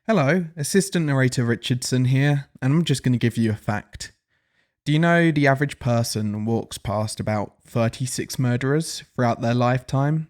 Hello, Assistant Narrator Richardson here, and I'm just going to give you a fact. Do you know the average person walks past about 36 murderers throughout their lifetime?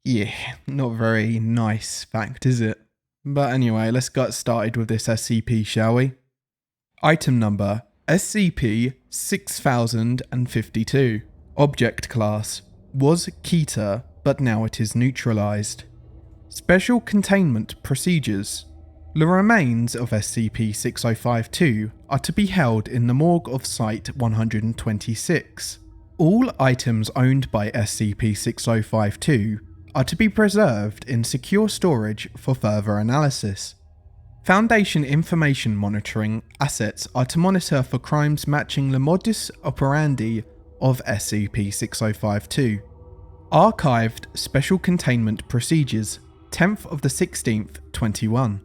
Yeah, not a very nice fact, is it? But anyway, let's get started with this SCP, shall we? Item number SCP-6052. Object class was Keter, but now it is neutralized. Special containment procedures. The remains of SCP-6052 are to be held in the morgue of Site-126. All items owned by SCP-6052 are to be preserved in secure storage for further analysis. Foundation information monitoring assets are to monitor for crimes matching the modus operandi of SCP-6052. Archived Special Containment Procedures, 10th of the 16th, 21.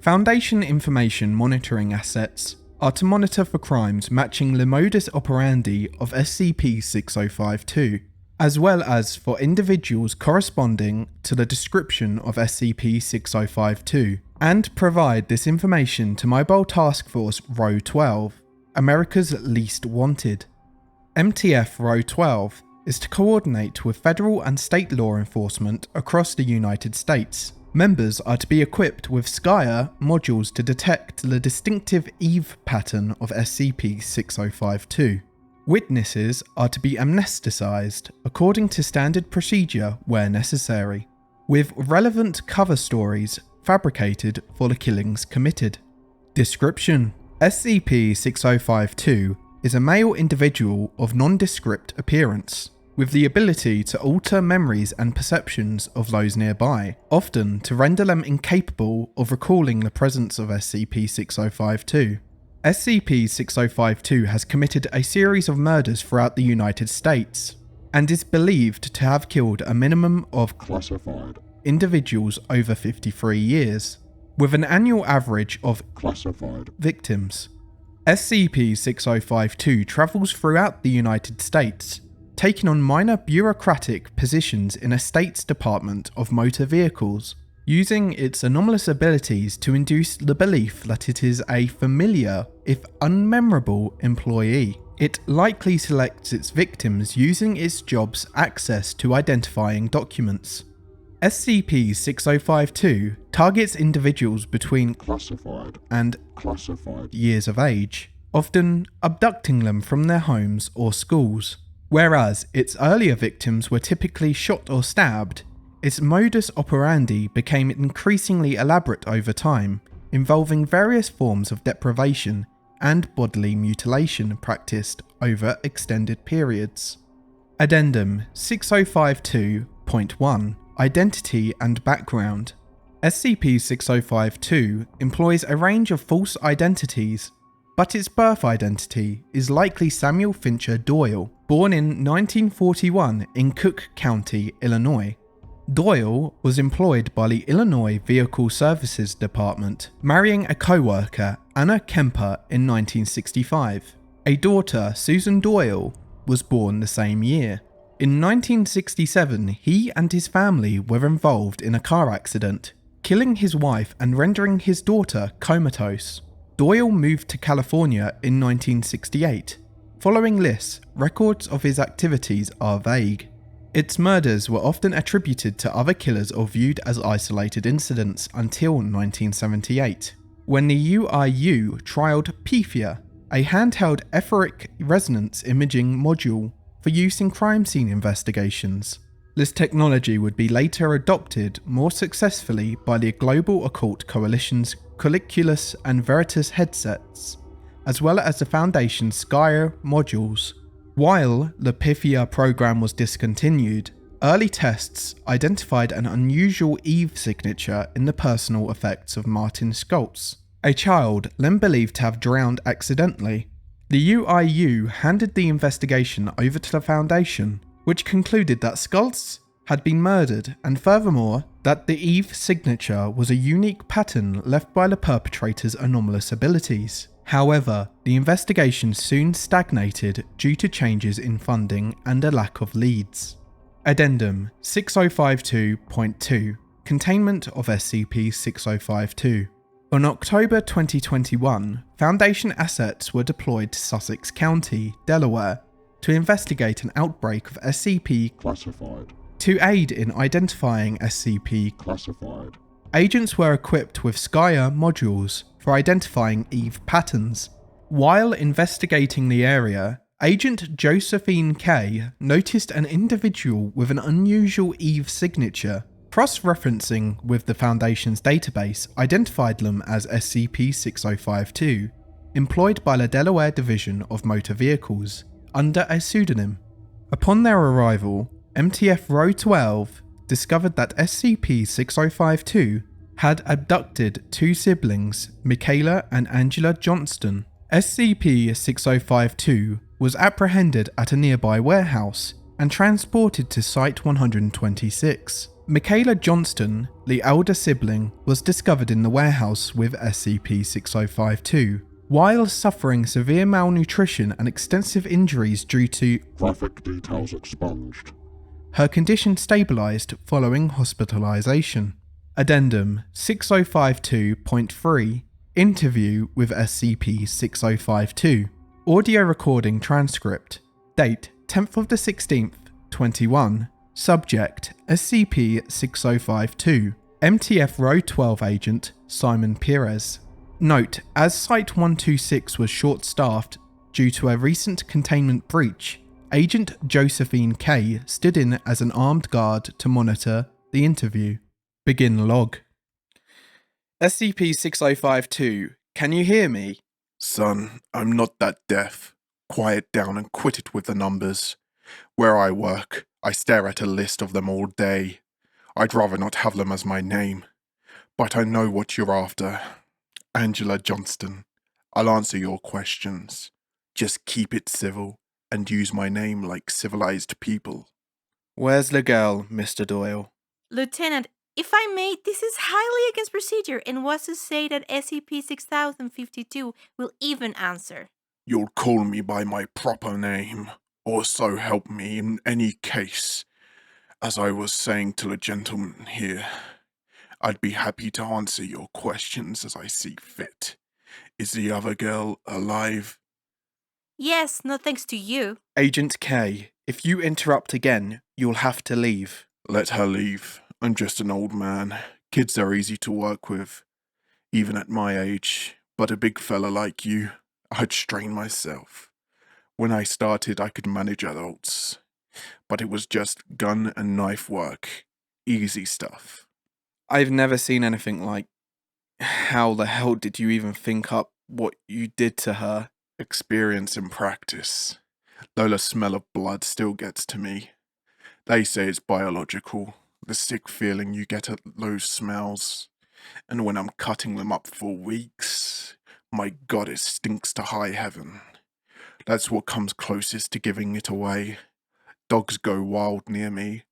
Foundation information monitoring assets are to monitor for crimes matching the modus operandi of SCP-6052, as well as for individuals corresponding to the description of SCP-6052, and provide this information to Mobile Task Force Row 12, America's Least Wanted. MTF Row 12 is to coordinate with federal and state law enforcement across the United States. Members are to be equipped with SCIA modules to detect the distinctive EVE pattern of SCP-6052. Witnesses are to be amnesticized according to standard procedure where necessary, with relevant cover stories fabricated for the killings committed. Description: SCP-6052 is a male individual of nondescript appearance, with the ability to alter memories and perceptions of those nearby, often to render them incapable of recalling the presence of SCP-6052. SCP-6052 has committed a series of murders throughout the United States, and is believed to have killed a minimum of classified individuals over 53 years, with an annual average of classified victims. SCP-6052 travels throughout the United States, taking on minor bureaucratic positions in a state's Department of Motor Vehicles, using its anomalous abilities to induce the belief that it is a familiar, if unmemorable, employee. It likely selects its victims using its job's access to identifying documents. SCP-6052 targets individuals between classified and classified years of age, often abducting them from their homes or schools. Whereas its earlier victims were typically shot or stabbed, its modus operandi became increasingly elaborate over time, involving various forms of deprivation and bodily mutilation practiced over extended periods. Addendum 6052.1 Identity and Background. SCP-6052 employs a range of false identities, but its birth identity is likely Samuel Fincher Doyle, born in 1941 in Cook County, Illinois. Doyle was employed by the Illinois Vehicle Services Department, marrying a co-worker, Anna Kemper, in 1965. A daughter, Susan Doyle, was born the same year. In 1967, he and his family were involved in a car accident, killing his wife and rendering his daughter comatose. Doyle moved to California in 1968. Following this, records of his activities are vague. Its murders were often attributed to other killers or viewed as isolated incidents until 1978, when the UIU trialed PIFIA, a handheld etheric resonance imaging module for use in crime scene investigations. This technology would be later adopted more successfully by the Global Occult Coalition's Colliculus and Veritas headsets, as well as the Foundation's SCIA modules. While the PIFIA program was discontinued, early tests identified an unusual EVE signature in the personal effects of Martin Schultz, a child then believed to have drowned accidentally. The UIU handed the investigation over to the Foundation, which concluded that Schultz had been murdered, and furthermore, that the EVE signature was a unique pattern left by the perpetrator's anomalous abilities. However, the investigation soon stagnated due to changes in funding and a lack of leads. Addendum 6052.2 Containment of SCP-6052. On October 2021, Foundation assets were deployed to Sussex County, Delaware, to investigate an outbreak of SCP Classified. to aid in identifying SCP. Classified. Agents were equipped with Skya modules for identifying EVE patterns. While investigating the area, Agent Josephine K noticed an individual with an unusual EVE signature. Cross-referencing with the Foundation's database identified them as SCP-6052, employed by the Delaware Division of Motor Vehicles, under a pseudonym. Upon their arrival, MTF Row 12 discovered that SCP-6052 had abducted two siblings, Michaela and Angela Johnston. SCP-6052 was apprehended at a nearby warehouse and transported to Site 126. Michaela Johnston, the elder sibling, was discovered in the warehouse with SCP-6052, while suffering severe malnutrition and extensive injuries due to Graphic details expunged. her condition stabilized following hospitalization. Addendum 6052.3 Interview with SCP-6052. Audio recording transcript. Date 10th of the 16th, 21. Subject SCP-6052. MTF Row 12 Agent Simon Perez. Note, as Site 126 was short-staffed due to a recent containment breach, Agent Josephine K stood in as an armed guard to monitor the interview. Begin log. SCP-6052, can you hear me? Son, I'm not that deaf. Quiet down and quit it with the numbers. Where I work, I stare at a list of them all day. I'd rather not have them as my name. But I know what you're after. Angela Johnston, I'll answer your questions. Just keep it civil and use my name like civilized people. Where's the girl, Mr. Doyle? Lieutenant, if I may, this is highly against procedure and was to say that SCP-6052 will even answer. You'll call me by my proper name, or so help me in any case. As I was saying to the gentleman here, I'd be happy to answer your questions as I see fit. Is the other girl alive? Yes, no thanks to you. Agent K, if you interrupt again, you'll have to leave. Let her leave. I'm just an old man. Kids are easy to work with, even at my age. But a big fella like you, I'd strain myself. When I started, I could manage adults. But it was just gun and knife work. Easy stuff. I've never seen anything like... How the hell did you even think up what you did to her? Experience and practice. Though the smell of blood still gets to me. They say it's biological. The sick feeling you get at those smells. And when I'm cutting them up for weeks, my God, it stinks to high heaven. That's what comes closest to giving it away. Dogs go wild near me.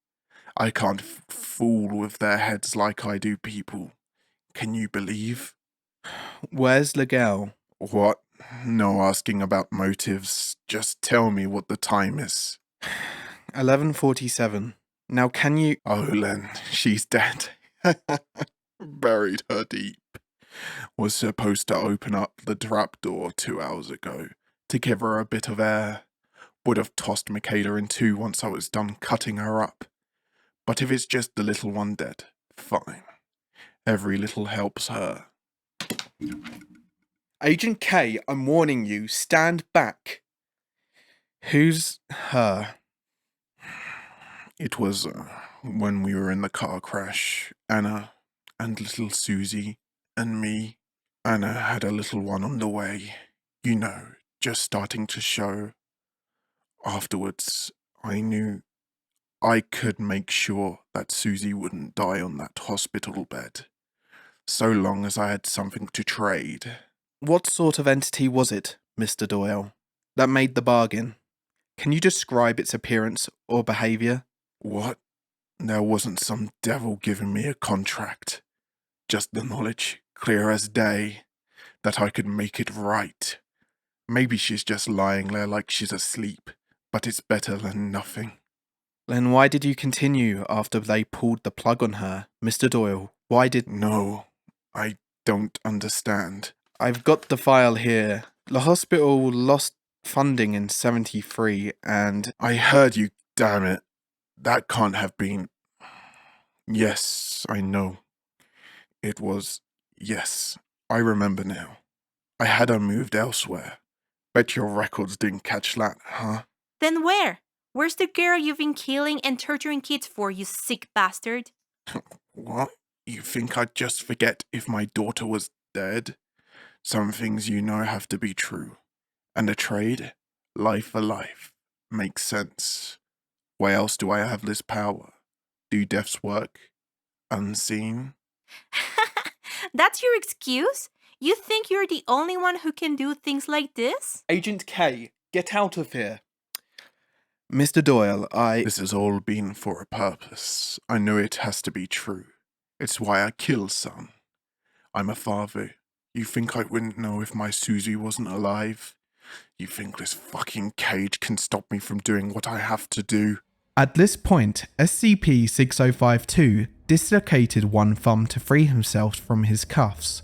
I can't fool with their heads like I do people. Can you believe? Where's the girl? What? No asking about motives. Just tell me what the time is. 11:47. Now can you... Oh, Len, she's dead. Buried her deep. Was supposed to open up the trapdoor 2 hours ago to give her a bit of air. Would have tossed Michaela in two once I was done cutting her up. But if it's just the little one dead, fine. Every little helps her. Agent K, I'm warning you, stand back. Who's her? It was when we were in the car crash. Anna and little Susie and me. Anna had a little one on the way. You know, just starting to show. Afterwards, I knew I could make sure that Susie wouldn't die on that hospital bed. So long as I had something to trade. What sort of entity was it, Mr. Doyle, that made the bargain? Can you describe its appearance or behaviour? What? There wasn't some devil giving me a contract. Just the knowledge, clear as day, that I could make it right. Maybe she's just lying there like she's asleep, but it's better than nothing. Then why did you continue after they pulled the plug on her, Mr. Doyle? Why did... No, I don't understand. I've got the file here. The hospital lost funding in 73 and... I heard you, damn it. That can't have been... Yes, I know. It was... Yes, I remember now. I had her moved elsewhere. Bet your records didn't catch that, huh? Then where? Where's the girl you've been killing and torturing kids for, you sick bastard? What? You think I'd just forget if my daughter was dead? Some things you know have to be true. And a trade, life for life, makes sense. Why else do I have this power? Do death's work? Unseen? That's your excuse? You think you're the only one who can do things like this? Agent K, get out of here. Mr. Doyle, This has all been for a purpose. I know it has to be true. It's why I killed son. I'm a father. You think I wouldn't know if my Susie wasn't alive? You think this fucking cage can stop me from doing what I have to do? At this point, SCP-6052 dislocated one thumb to free himself from his cuffs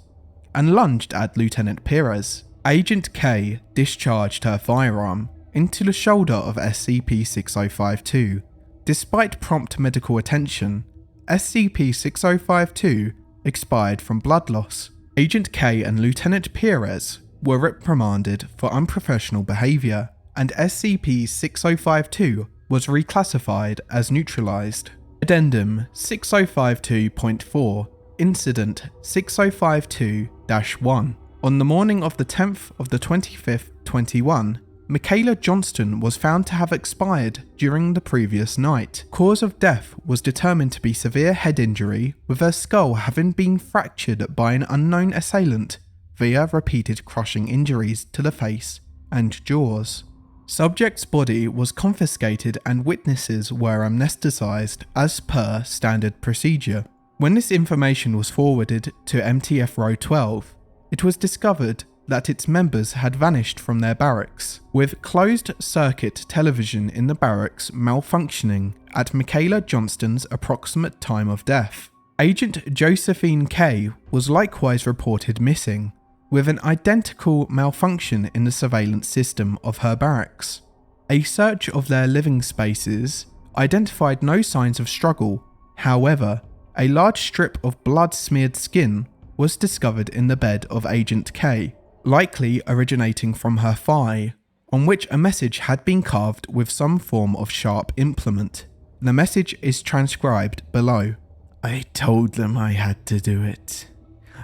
and lunged at Lieutenant Perez. Agent K discharged her firearm into the shoulder of SCP-6052. Despite prompt medical attention, SCP-6052 expired from blood loss. Agent K and Lieutenant Perez were reprimanded for unprofessional behaviour, and SCP-6052 was reclassified as neutralized. Addendum 6052.4 Incident 6052-1. On the morning of the 10th of the 25th, 21, Michaela Johnston was found to have expired during the previous night. Cause of death was determined to be severe head injury, with her skull having been fractured by an unknown assailant via repeated crushing injuries to the face and jaws. Subject's body was confiscated and witnesses were amnesticized as per standard procedure. When this information was forwarded to MTF Row 12, it was discovered that its members had vanished from their barracks, with closed-circuit television in the barracks malfunctioning at Michaela Johnston's approximate time of death. Agent Josephine K was likewise reported missing, with an identical malfunction in the surveillance system of her barracks. A search of their living spaces identified no signs of struggle. However, a large strip of blood-smeared skin was discovered in the bed of Agent K, likely originating from her thigh, on which a message had been carved with some form of sharp implement. The message is transcribed below. I told them I had to do it,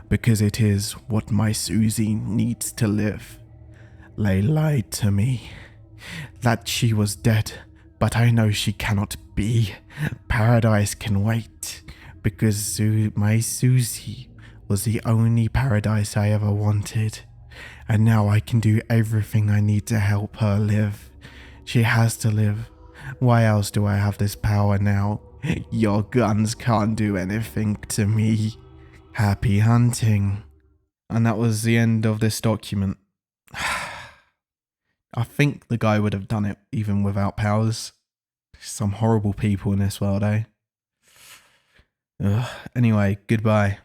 because it is what my Susie needs to live. They lied to me, that she was dead, but I know she cannot be. Paradise can wait, because my Susie was the only paradise I ever wanted. And now I can do everything I need to help her live. She has to live. Why else do I have this power now? Your guns can't do anything to me. Happy hunting. And that was the end of this document. I think the guy would have done it even without powers. Some horrible people in this world, eh? Ugh. Anyway, goodbye.